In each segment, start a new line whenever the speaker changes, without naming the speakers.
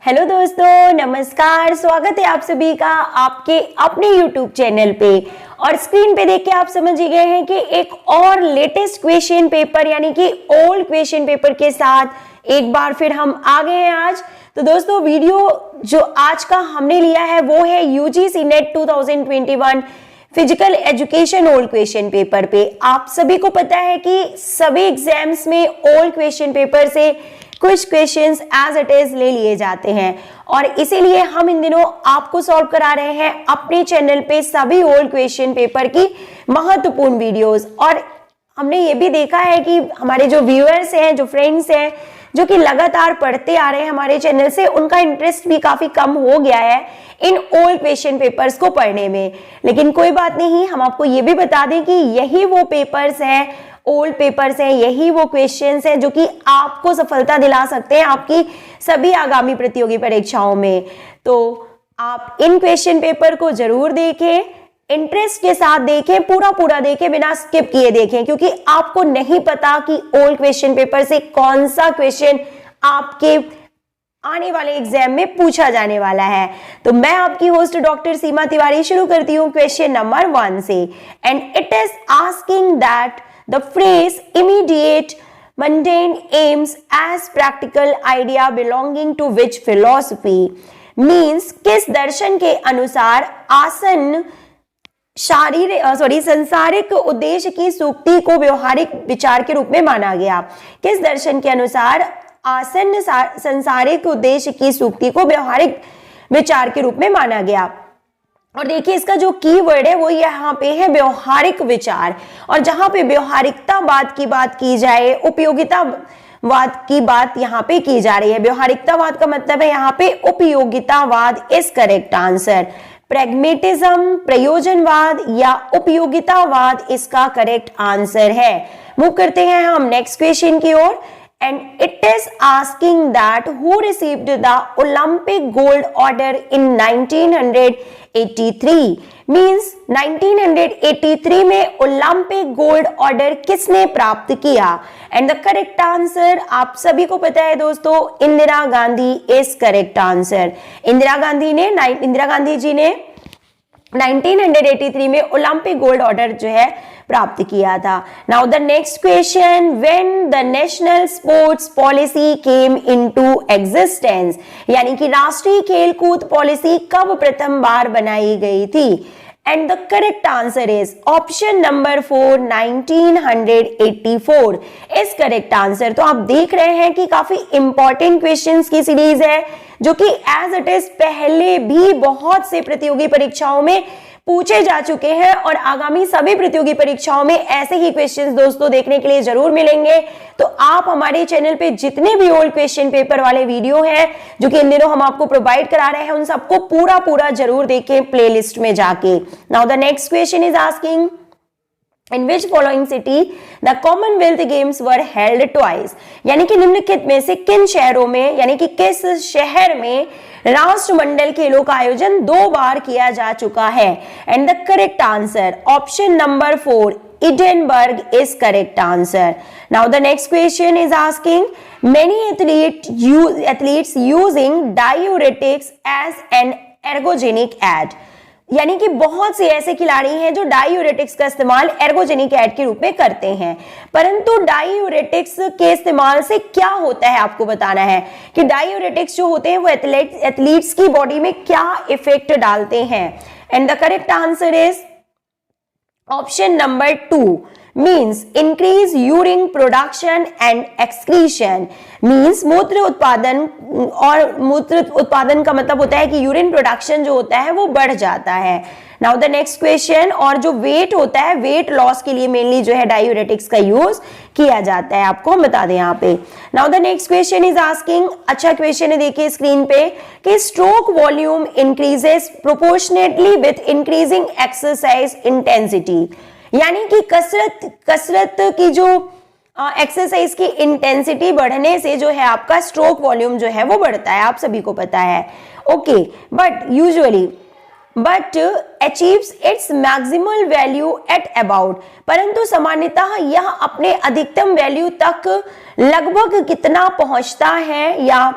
Hello दोस्तों, नमस्कार। स्वागत है आप सभी का आपके अपने YouTube चैनल पे। और स्क्रीन पे देख के आप समझ ही गए हैं कि एक और लेटेस्ट क्वेश्चन पेपर यानी कि ओल्ड क्वेश्चन पेपर के साथ एक बार फिर हम आ गए हैं आज। तो दोस्तों, वीडियो जो आज का हमने लिया है वो है UGC net 2021 physical education old question paper पे। आप सभी को पता है कि सभी एग्जाम्स में ओल्ड क्वेश्चन पेपर से कुछ क्वेश्चंस एज इट इज ले लिए जाते हैं और इसीलिए हम इन दिनों आपको सॉल्व करा रहे हैं अपने चैनल पे सभी ओल्ड क्वेश्चन पेपर की महत्वपूर्ण वीडियोस। और हमने ये भी देखा है कि हमारे जो व्यूअर्स हैं, जो फ्रेंड्स हैं, जो कि लगातार पढ़ते आ रहे हैं हमारे चैनल से, उनका इंटरेस्ट भी काफी कम हो गया है इन ओल्ड क्वेश्चन पेपर्स को पढ़ने में। लेकिन कोई बात नहीं, हम आपको ये भी बता दें कि यही वो पेपर्स हैं, ओल्ड पेपर्स हैं, यही वो क्वेश्चंस हैं जो कि आपको सफलता दिला सकते हैं आपकी सभी आगामी प्रतियोगी परीक्षाओं में। तो आप इन क्वेश्चन पेपर को जरूर देखें, इंटरेस्ट के साथ देखें, पूरा देखें, बिना स्किप किए देखें, क्योंकि आपको नहीं पता कि ओल्ड क्वेश्चन पेपर से कौन सा क्वेश्चन आपके आने वाले एग्जाम में पूछा जाने वाला है। तो मैं आपकी होस्ट डॉक्टर सीमा तिवारी शुरू करती हूँ क्वेश्चन नंबर 1 से। And it is asking that the phrase immediate mundane aims as practical idea belonging to which philosophy means किस दर्शन के अनुसार आसन संसारिक उद्देश्य की सूक्ति को व्यवहारिक विचार के रूप में माना गया। किस दर्शन के अनुसार आसन संसारिक उद्देश्य की सूक्ति को व्यवहारिक विचार के रूप में माना गया। और देखिए, इसका जो कीवर्ड है वो यहाँ पे है व्यवहारिक विचार। और जहां पे व्यवहारिकतावाद की बात की जाए, उपयोगितावाद की बात यहाँ पे की जा रही है। व्यवहारिकतावाद का मतलब है यहाँ पे उपयोगितावाद इज करेक्ट आंसर। प्रैग्मेटिज्म, प्रयोजनवाद या उपयोगितावाद इसका करेक्ट आंसर है। मूव करते हैं हम नेक्स्ट क्वेश्चन की ओर। And it is asking that who received the Olympic gold order in 1983 means 1983 में ओलंपिक गोल्ड ऑर्डर किसने प्राप्त किया। एंड द करेक्ट आंसर आप सभी को पता है दोस्तों, Indira Gandhi is correct answer. Indira Gandhi ji ने 1983 में ओलंपिक गोल्ड ऑर्डर जो है प्राप्त किया था। Now the next question, when the national sports policy came into existence, यानी कि राष्ट्रीय खेलकूद पॉलिसी कब प्रथम बार बनाई गई थी। And the correct answer is option number 4, 1984 is correct answer. तो आप देख रहे हैं कि काफी इंपॉर्टेंट क्वेश्चंस की सीरीज है जो कि एज इट इज पहले भी बहुत से प्रतियोगी परीक्षाओं में पूछे जा चुके हैं और आगामी सभी प्रतियोगी परीक्षाओं में ऐसे ही क्वेश्चंस दोस्तों देखने के लिए जरूर मिलेंगे। तो आप हमारे चैनल पे जितने भी ओल्ड क्वेश्चन पेपर वाले वीडियो हैं जो कि इन दिनों हम आपको प्रोवाइड करा रहे हैं, उन सबको पूरा जरूर देखें प्लेलिस्ट में जाके। Now the next question is asking In which following city the Commonwealth Games were held twice, यानी कि निम्नलिखित में से किन शहरों में, यानी कि किस शहर में राष्ट्रमंडल खेलों का आयोजन 2 बार किया जा चुका है। And the correct answer option number 4, Edinburgh is correct answer. Now the next question is asking many athletes using diuretics as an ergogenic ad, यानी कि बहुत से ऐसे खिलाड़ी हैं जो डायूरेटिक्स का इस्तेमाल एर्गोजेनिक एड के रूप में करते हैं। परंतु डायूरेटिक्स के इस्तेमाल से क्या होता है आपको बताना है कि डायूरेटिक्स जो होते हैं वो एथलीट्स की बॉडी में क्या इफेक्ट डालते हैं। And the correct answer is option number 2 means increase urine production and excretion means मूत्र उत्पादन, और मूत्र उत्पादन का मतलब होता है कि यूरिन प्रोडक्शन जो होता है वो बढ़ जाता है। नाउ द नेक्स्ट क्वेश्चन, और जो वेट होता है, वेट लॉस के लिए मेनली जो है डायूरेटिक्स का यूज किया जाता है, आपको हम बता दें यहाँ पे। Now the next question is asking, अच्छा क्वेश्चन है देखिए स्क्रीन पे, कि stroke volume increases proportionately with increasing exercise intensity, यानी कि कसरत की जो एक्सरसाइज की इंटेंसिटी बढ़ने से जो है आपका स्ट्रोक वॉल्यूम जो है वो बढ़ता है, आप सभी को पता है। Okay, but achieves its maximal value at about, परंतु सामान्यतः यह अपने अधिकतम वैल्यू तक लगभग कितना पहुंचता है या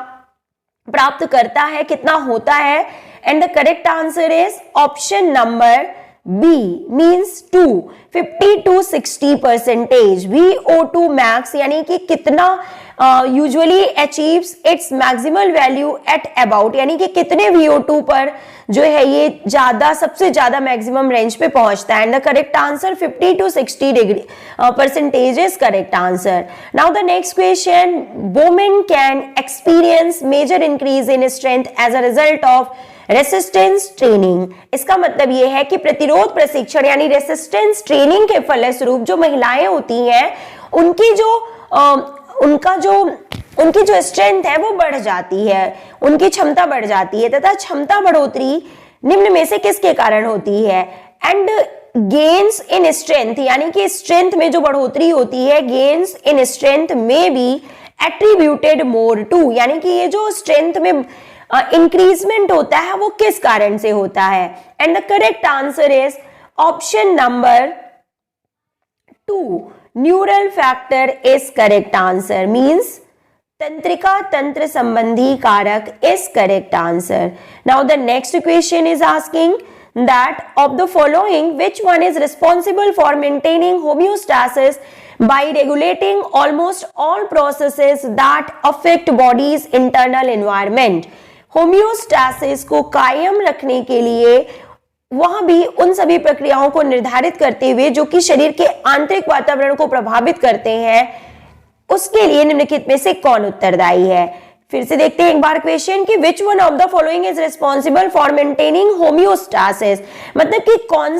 प्राप्त करता है, कितना होता है? And the correct answer is option number B means 50 to 60%। VO2 max यानी कि कितना usually achieves its maximal value at about, यानी कि कितने VO2 पर जो है ये ज्यादा, सबसे ज्यादा मैक्सिमम रेंज पे पहुंचता है। And the correct answer 50 to 60% is correct answer. Now the next question, women can experience major increase in strength as a result of resistance training. इसका मतलब यह है कि प्रतिरोध प्रशिक्षण यानी रेसिस्टेंस ट्रेनिंग के फलस्वरूप जो महिलाएं होती हैं उनकी जो स्ट्रेंथ है वो बढ़ जाती है, उनकी क्षमता बढ़ जाती है, तथा क्षमता बढ़ोतरी निम्न में से किसके कारण होती है? एंड गेन्स इन स्ट्रेंथ यानी कि स्ट्रेंथ में जो बढ़ोतरी होती है, गेन्स इन स्ट्रेंथ में बी एट्रीब्यूटेड मोर टू, यानी कि ये जो स्ट्रेंथ में इंक्रीजमेंट होता है वो किस कारण से होता है? And the correct answer is option number 2, neural factor is correct answer. Means तंत्रिका तंत्र संबंधी कारक is correct answer. Now the next question is asking that of the following which one is responsible for maintaining homeostasis by regulating almost all processes that affect body's internal environment? Homeostasis को कायम रखने के लिए वह भी उन सभी प्रक्रियाओं को निर्धारित करते हुए जो कि शरीर के आंतरिक वातावरण को प्रभावित करते हैं, उसके लिए निम्नलिखित में से कौन उत्तरदायी है? फिर से देखते हैं एक बार क्वेश्चन कि which one of the following is responsible for maintaining homeostasis, मतलब कि कौन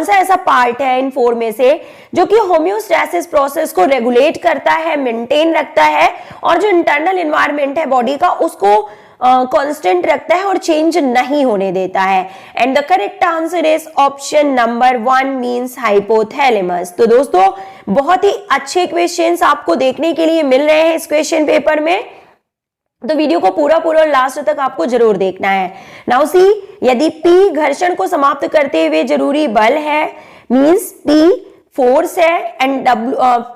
सा ऐसा पार्ट है इन 4 में से जो कि होम्योस्टैसिस प्रोसेस को रेगुलेट करता है, मेंटेन रखता है और जो इंटरनल एनवायरनमेंट है बॉडी का उसको कांस्टेंट रखता है और चेंज नहीं होने देता है। And the correct answer is option number 1 means hypothalamus. तो दोस्तों बहुत ही अच्छे क्वेश्चंस आपको देखने के लिए मिल रहे हैं इस क्वेश्चन पेपर में, तो वीडियो को पूरा लास्ट तक आपको जरूर देखना है। नाउ सी, यदि P घर्षण को समाप्त करते हुए जरूरी बल है, मींस P फोर्स है, and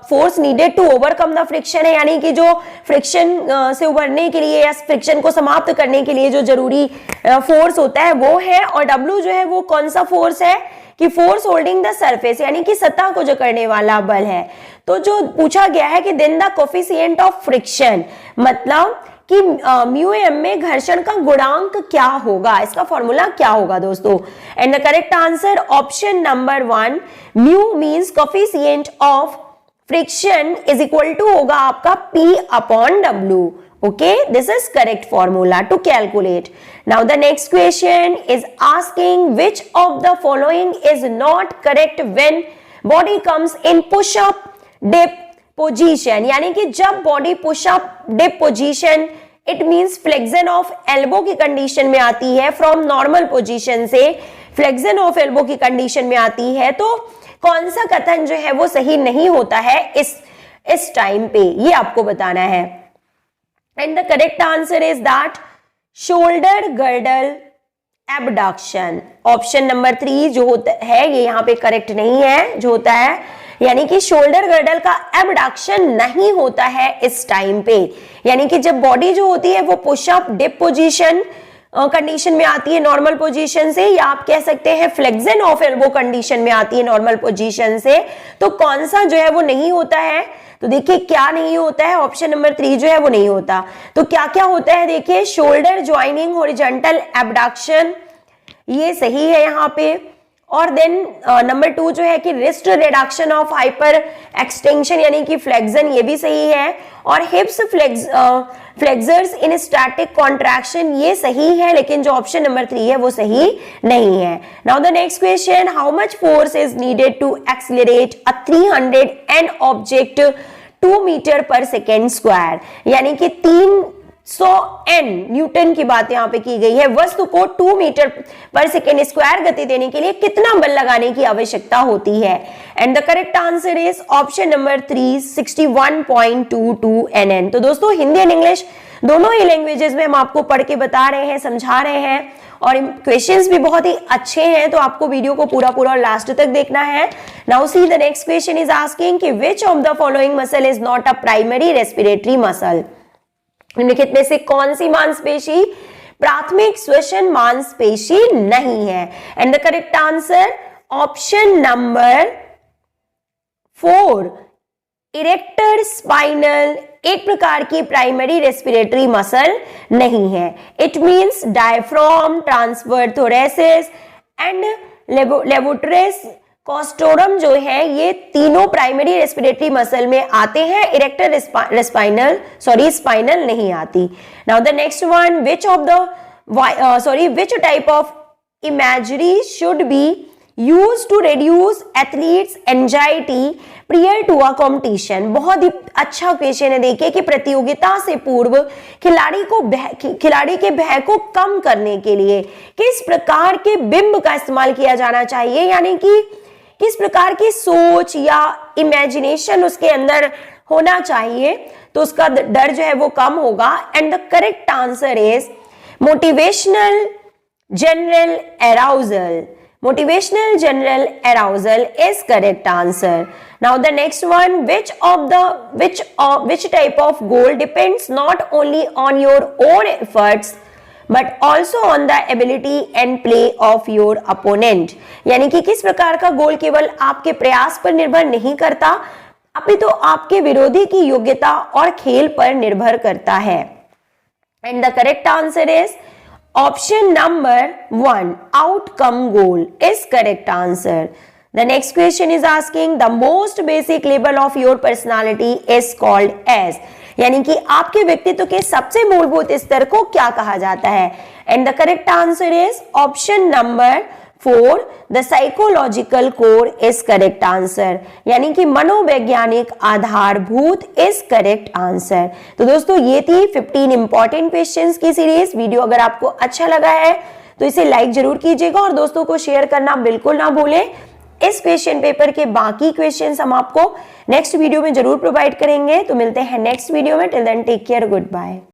force needed to overcome the friction है, यानी कि जो फ्रिक्शन से उबरने के लिए या फ्रिक्शन को समाप्त करने के लिए जो जरूरी फोर्स होता है वो है, और W जो है वो कौन सा फोर्स है कि फोर्स होल्डिंग द सरफेस, यानी कि सतह को जकड़ने वाला बल है। तो जो पूछा गया है कि then the coefficient of friction, मतलब कि म्यू में घर्षण का गुणांक क्या होगा, इसका फॉर्मूला क्या होगा दोस्तों? And the correct answer option number 1, mu means coefficient of friction is equal to होगा आपका P upon W। Okay, this is correct formula to calculate. Now the next question is asking which of the following is not correct when body comes in push up dip position, यानी कि जब body push up dip position, it means flexion of elbow की condition में आती है, from normal position से flexion of elbow की condition में आती है, तो कौन सा कथन जो है वो सही नहीं होता है इस टाइम पे, ये आपको बताना है। And the correct answer is that shoulder girdle abduction. Option number 3 जो होता है ये यहाँ पे करेक्ट नहीं है, जो होता है यानी कि शोल्डर गर्डल का एबडक्शन नहीं होता है इस टाइम पे, यानी कि जब बॉडी जो होती है वो पुशअप डिप पोजीशन कंडीशन में आती है नॉर्मल पोजीशन से, या आप कह सकते हैं फ्लेक्शन ऑफ एल्बो कंडीशन में आती है नॉर्मल पोजीशन से, तो कौन सा जो है वो नहीं होता है? तो देखिए क्या नहीं होता है, ऑप्शन नंबर 3 जो है वो नहीं होता। तो क्या क्या होता है देखिए, शोल्डर ज्वाइनिंग हॉरिजॉन्टल एबडक्शन, ये सही है यहाँ पे, और देन नंबर 2 जो है कि wrist reduction of hyper extension यानी कि फ्लेक्शन, ये भी सही है, और हिप्स फ्लेक्सर्स इन स्टैटिक कॉन्ट्रैक्शन, ये सही है, लेकिन जो ऑप्शन नंबर 3 है वो सही नहीं है। Now the next question, how much force is needed to accelerate a 300 N object 2 metre per second square, यानी कि 300 N न्यूटन की बात यहां पे की गई है, वस्तु को 2 मीटर पर सेकेंड स्क्वायर गति देने के लिए कितना बल लगाने की आवश्यकता होती है? And the correct answer is option number 3, 61.22 Nn। तो दोस्तों हिंदी एंड इंग्लिश दोनों ही लैंग्वेजेस में हम आपको पढ़ के बता रहे हैं, समझा रहे हैं, और क्वेश्चंस भी बहुत ही अच्छे हैं, तो आपको वीडियो को पूरा लास्ट तक देखना है। Now see the next question is asking कि which of the following muscle is not a primary respiratory muscle. निम्नलिखित में से कौन सी मांसपेशी प्राथमिक श्वसन मांसपेशी नहीं है? And the correct answer option number 4, erector spinal एक प्रकार की प्राइमरी रेस्पिरेटरी मसल नहीं है। It means diaphragm, transverse thoracis and levatores costarum जो है ये तीनों प्राइमरी रेस्पिरेटरी मसल में आते हैं, इरेक्टर स्पाइनल नहीं आती। Now the next one, which type of imagery should be used to reduce athletes anxiety prior to a competition? बहुत ही अच्छा क्वेश्चन है, देखिए कि प्रतियोगिता से पूर्व खिलाड़ी के भय को कम करने के लिए किस प्रकार के बिंब का इस्तेमाल किया जाना चाहिए, यानी कि किस प्रकार की सोच या इमेजिनेशन उसके अंदर होना चाहिए तो उसका डर जो है वो कम होगा। And the correct answer is motivational general arousal. Motivational general arousal is correct answer. Now the next one, which type of goal depends not only on your own efforts but also on the ability and play of your opponent? यानी कि किस प्रकार का गोल केवल आपके प्रयास पर निर्भर नहीं करता अपितु आपके विरोधी की योग्यता और खेल पर निर्भर करता है। And the correct answer is option number 1, outcome goal is correct answer. The next question is asking the most basic label of your personality is called as, यानी कि आपके व्यक्तित्व के सबसे मूलभूत स्तर को क्या कहा जाता है? And the correct answer is option number 4, the psychological core is correct answer, यानी कि मनोवैज्ञानिक आधारभूत is correct answer। तो दोस्तों ये थी 15 इंपॉर्टेंट क्वेश्चंस की सीरीज। वीडियो अगर आपको अच्छा लगा है तो इसे लाइक जरूर कीजिएगा और दोस्तों को शेयर करना बिल्कुल ना भूलें। इस क्वेश्चन पेपर के बाकी क्वेश्चंस हम आपको नेक्स्ट वीडियो में जरूर प्रोवाइड करेंगे। तो मिलते हैं नेक्स्ट वीडियो में। Till then take care, good bye.